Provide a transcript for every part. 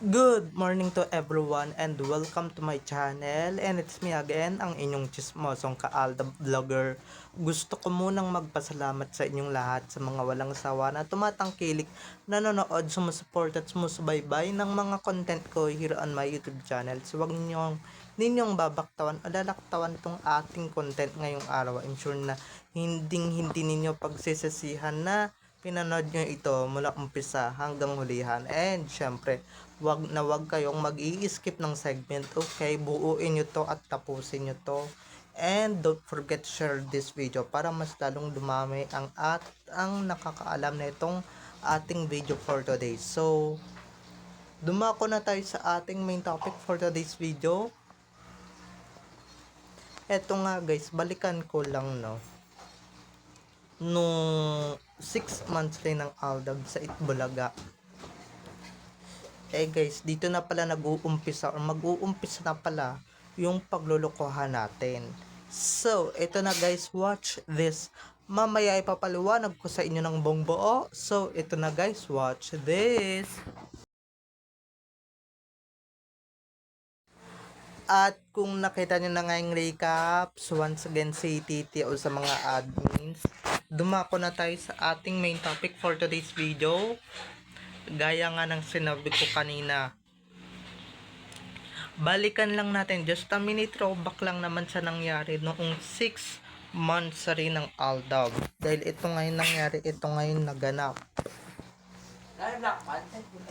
Good morning to everyone and welcome to my channel, and it's me again, ang inyong chismosong ka-Alda vlogger. Gusto ko munang magpasalamat sa inyong lahat sa mga walang sawa na tumatangkilik, nanonood, sumusuport at sumusubaybay ng mga content ko here on my YouTube channel. So huwag ninyong babaktawan o lalaktawan tong ating content ngayong araw. I'm sure na hindi ninyo pagsisisihan na pinanood nyo ito mula umpisa hanggang hulihan. And syempre, wag kayong mag-i-skip ng segment, okay? Buuin nyo to at tapusin nyo to. And don't forget to share this video para mas lalong dumami ang nakakaalam na itong ating video for today. So, dumako na tayo sa ating main topic for today's video. Eto nga guys, balikan ko lang nung 6 months rin ng Aldab sa Itbulaga. Guys, dito na pala nag-uumpisa or mag-uumpisa na pala yung paglulukuhan natin. So, ito na guys, watch this. Mamaya ipapaliwanag ko sa inyo ng buong buo. So, ito na guys, watch this. At kung nakita nyo na nga yung recap, so once again si Titi o sa mga admins, dumako na tayo sa ating main topic for today's video. Gaya nga ng sinabi ko kanina, balikan lang natin, just a minute throwback lang naman sa nangyari noong 6 months rin ng Aldab. Dahil ito ngayon nangyari, ito ngayon naganap.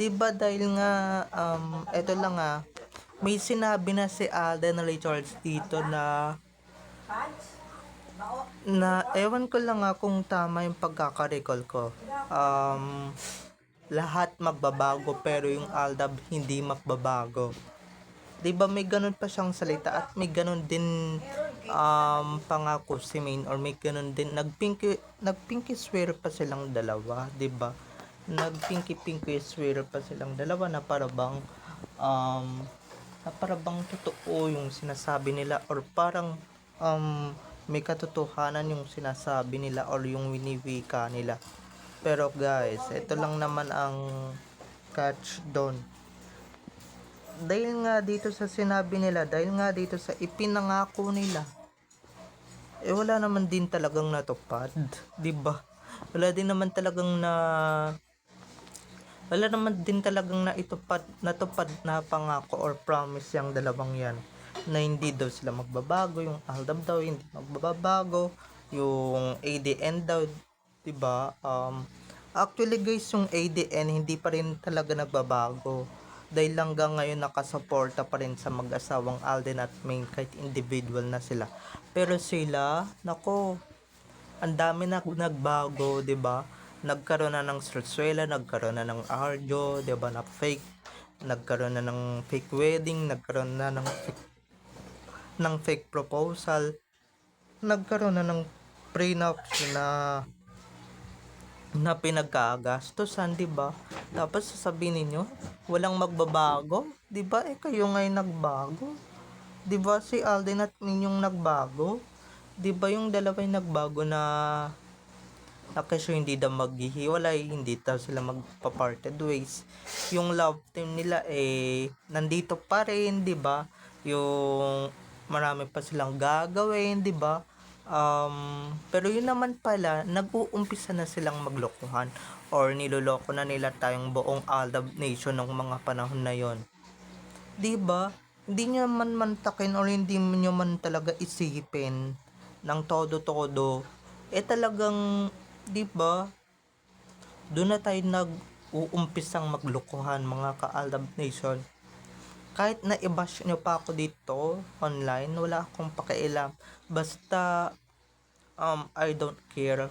Diba dahil nga, ito lang may sinabi na si Alden Richards dito na ewan ko lang kung tama yung pagkaka-recall ko. Lahat magbabago pero yung Aldab hindi magbabago. 'Di ba may ganun pa siyang salita at may ganun din pangako si Main, or may ganun din nagpinky swear pa silang dalawa, 'di ba? Nagpinky swear pa silang dalawa na para bang totoo yung sinasabi nila, or parang may katotohanan yung sinasabi nila or yung winiwika nila. Pero guys, ito lang naman ang catch doon. Dahil nga dito sa sinabi nila, dahil nga dito sa ipinangako nila, wala naman din talagang natupad, 'di ba? Wala naman din talagang natupad na pangako or promise yung dalawang yan, na hindi daw sila magbabago, yung Aldab daw hindi magbabago, yung ADN daw, 'di ba? Actually guys, yung ADN hindi pa rin talaga nagbabago dahil hanggang ngayon nakasuporta pa rin sa mag-asawang Alden at Main kahit individual na sila. Pero sila, nako, ang dami na nagbago, 'di ba? Nagkaroon na ng Sarsuela, nagkaroon na ng Arjo, 'di ba, na fake, nagkaroon na ng fake wedding, nagkaroon na ng fake proposal, nagkaroon na ng prenup na pinagkagastusan, 'di ba? Tapos sasabihin ninyo, walang magbabago, 'di ba? Kayo ngayon nagbago. 'Di ba si Alden at ninyong nagbago? 'Di ba yung dalawa yung nagbago na kasi hindi daw maghihiwalay, hindi daw sila magpa-parted ways. Yung love team nila nandito pa rin, 'di ba? Yung marami pa silang gagawin, 'di ba? Pero yun naman pala, nag-uumpisa na silang maglokohan or niloloko na nila tayong buong Aldab Nation ng mga panahon na yon. 'Di ba? Hindi nyo man mantakin or hindi nyo man talaga isipin ng todo-todo. Talagang, 'di ba? Doon na tayo nag-uumpisang maglokohan, mga ka-Aldab Nation. Kahit na i-bash nyo pa ako dito online, wala akong pakialam. Basta I don't care.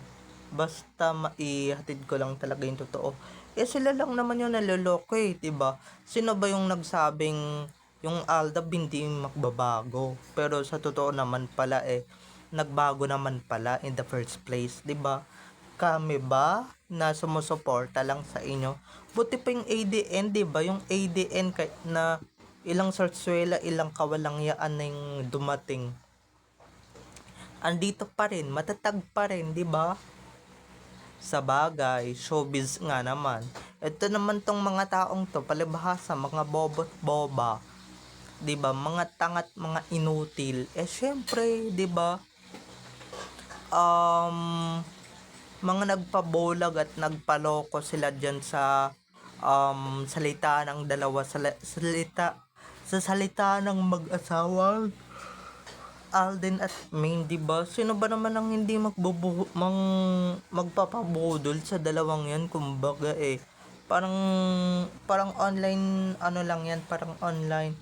Basta maihatid ko lang talaga yung totoo. Sila lang naman yung naloloko, 'di ba? Sino ba yung nagsabing yung Aldab hindi magbabago? Pero sa totoo naman pala nagbago naman pala in the first place, 'di ba? Kami ba na sumusuporta lang sa inyo? Buti pa yung ADN, 'di ba? Yung ADN kahit na ilang sarsuela, ilang kawalangyaan na yung dumating, andito pa rin, matatag pa rin, 'di ba? Sa bagay, showbiz nga naman. Ito naman tong mga taong to, palibhasa, mga bobot boba, 'di ba? Mga tangat, mga inutil. Syempre, 'di ba? Um, mga nagpabulag at nagpaloko sila diyan sa salita ng dalawa, salita ng mag-asawang Alden at Maine, 'di ba? Sino ba naman ang hindi magpapabudol sa dalawang 'yan, kumbaga parang parang online ano lang 'yan, parang online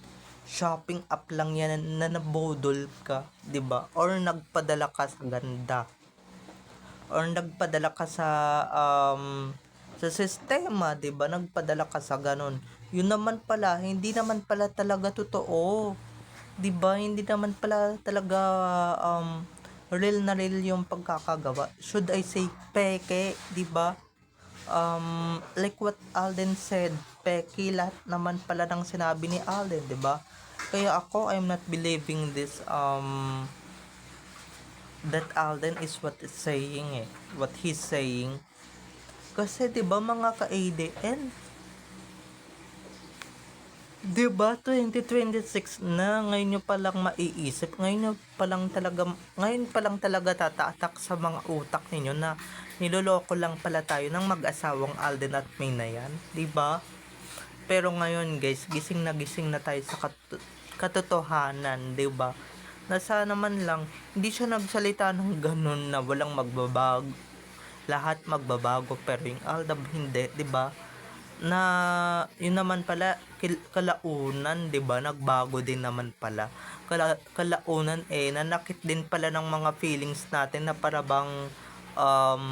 shopping app lang 'yan na nabudol ka, 'di ba? Or nagpadala ka sa ganda, or nagpadala ka sa sistema, 'di ba? Nagpadala ka sa ganun. Yun naman pala, hindi naman pala talaga totoo. 'Di ba? Hindi naman pala talaga real na real yung pagkakagawa. Should I say peke, 'di ba? Like what Alden said, peke lahat naman pala ng sinabi ni Alden, 'di ba? Kaya ako, I'm not believing this that Alden is what he's saying. Kasi 'di ba mga ka-ADN, 'di ba 2026 na, ngayon nyo palang maiisip, ngayon pa lang talaga tataatak sa mga utak ninyo na niloloko lang pala tayo ng mag-asawang Alden at May na yan, 'di ba? Pero ngayon guys, gising na tayo sa katotohanan, 'di ba? Nasa naman lang, hindi siya nagsalita ng ganun na walang magbabago, lahat magbabago, pero yung Aldab hindi, 'di ba? Na yun naman pala kalaunan, 'di ba, nagbago din naman pala. Kalaunan nanakit din pala ng mga feelings natin na um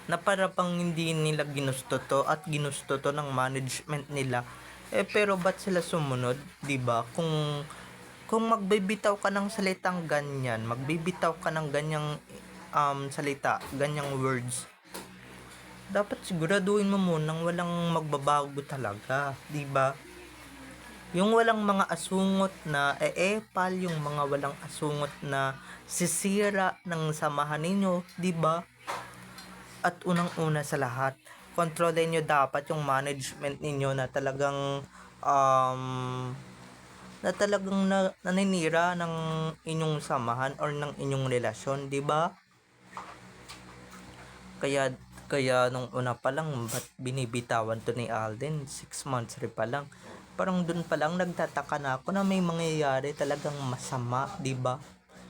na para bang hindi nila ginusto to at ginusto to ng management nila. Pero ba't sila sumunod, 'di ba? Kung magbibitaw ka ng salitang ganyan, magbibitaw ka ng ganyang salita, ganyang words, dapat siguraduhin mo munang walang magbabago talaga, 'di ba? Yung walang mga asungot na epal, yung mga walang asungot na sisira ng samahan ninyo, 'di ba? At unang-una sa lahat, kontrolin nyo dapat yung management ninyo um, na naninira ng inyong samahan or ng inyong relasyon, 'di ba? Kaya kaya nung una pa lang, ba't binibitawan to ni Alden? 6 months rin pa lang. Parang dun pa lang nagtataka na ako na may mangyayari talagang masama, 'di ba?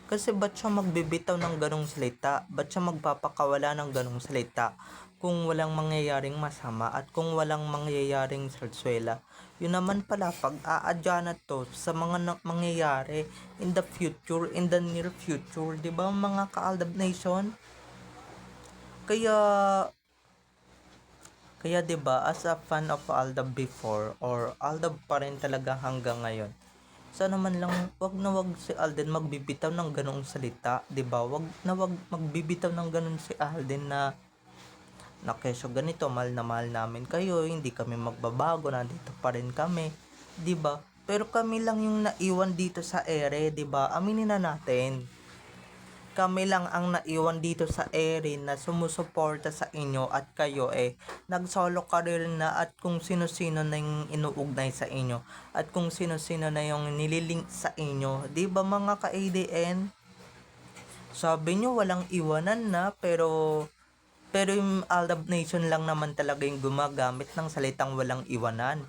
Kasi ba't siya magbibitaw ng ganong salita? Ba't siya magpapakawala ng ganong salita? Kung walang mangyayaring masama at kung walang mangyayaring sarsuela. Yun naman pala, pag-aadya na to sa mga mangyayari in the future, in the near future, 'di ba mga ka-Aldab Nation? Kaya kaya 'di ba, as a fan of Aldab before, or Aldab pa rin talaga hanggang ngayon, sana man lang wag si Alden magbibitaw ng ganong salita, 'di ba? Wag magbibitaw ng ganon si Alden na kesyo ganito, mahal na mahal namin kayo, hindi kami magbabago, nandito pa rin kami, 'di ba? Pero kami lang yung naiwan dito sa ere, 'di ba? Aminin na natin. Kami lang ang naiwan dito sa ere na sumusuporta sa inyo, at kayo nag-solo career na, at kung sino-sino na yung inuugnay sa inyo, at kung sino-sino na yung nililink sa inyo, 'di ba mga ka-ADN? Sabi nyo walang iwanan na, pero yung Aldab Nation lang naman talaga yung gumagamit ng salitang walang iwanan.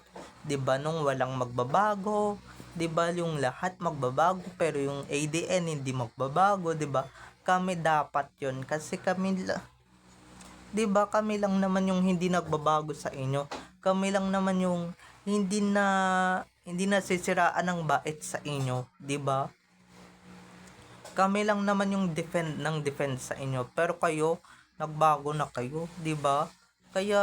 'Di ba, nung walang magbabago, 'di ba, yung lahat magbabago pero yung ADN hindi magbabago, 'di ba? Kami dapat 'yon kasi 'di ba, kami lang naman yung hindi nagbabago sa inyo. Kami lang naman yung hindi nasisiraan ng bait sa inyo, 'di ba? Kami lang naman yung defend sa inyo, pero kayo nagbago na kayo, 'di ba? Kaya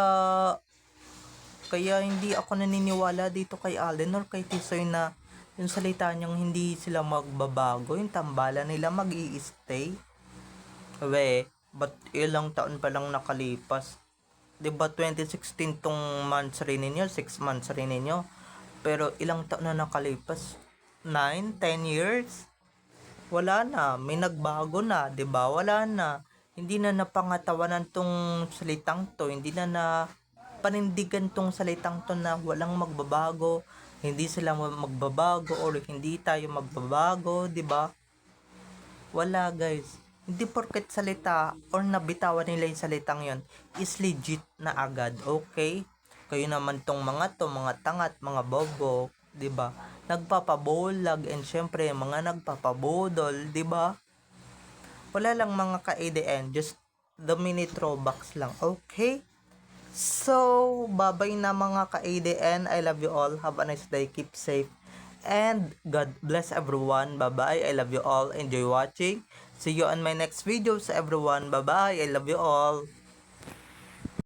kaya hindi ako naniniwala dito kay Alden or kay Tisoy na yung salita niyang hindi sila magbabago, yung tambalan nila mag-i-stay. But ilang taon pa lang nakalipas. 'Di ba 2016 tong months rin ninyo, 6 months rin ninyo. Pero ilang taon na nakalipas? 9, 10 years? Wala na, may nagbago na, 'di ba? Wala na. hindi na napangatawanan tong salitang to, hindi na panindigan tong salitang to na walang magbabago, hindi sila magbabago or hindi tayo magbabago, 'di ba? Wala guys. Hindi porket salita or nabitawan nila yung salitang yon is legit na agad, okay? Kayo naman tong mga tangat, mga bobo, 'di ba? Nagpapabulag and syempre mga nagpapabudol, 'di ba? Wala lang mga ka-ADN, just the mini throwbacks lang, okay? So, babay na mga ka-ADN. I love you all. Have a nice day. Keep safe. And God bless everyone. Bye-bye. I love you all. Enjoy watching. See you on my next videos, everyone. Bye-bye. I love you all.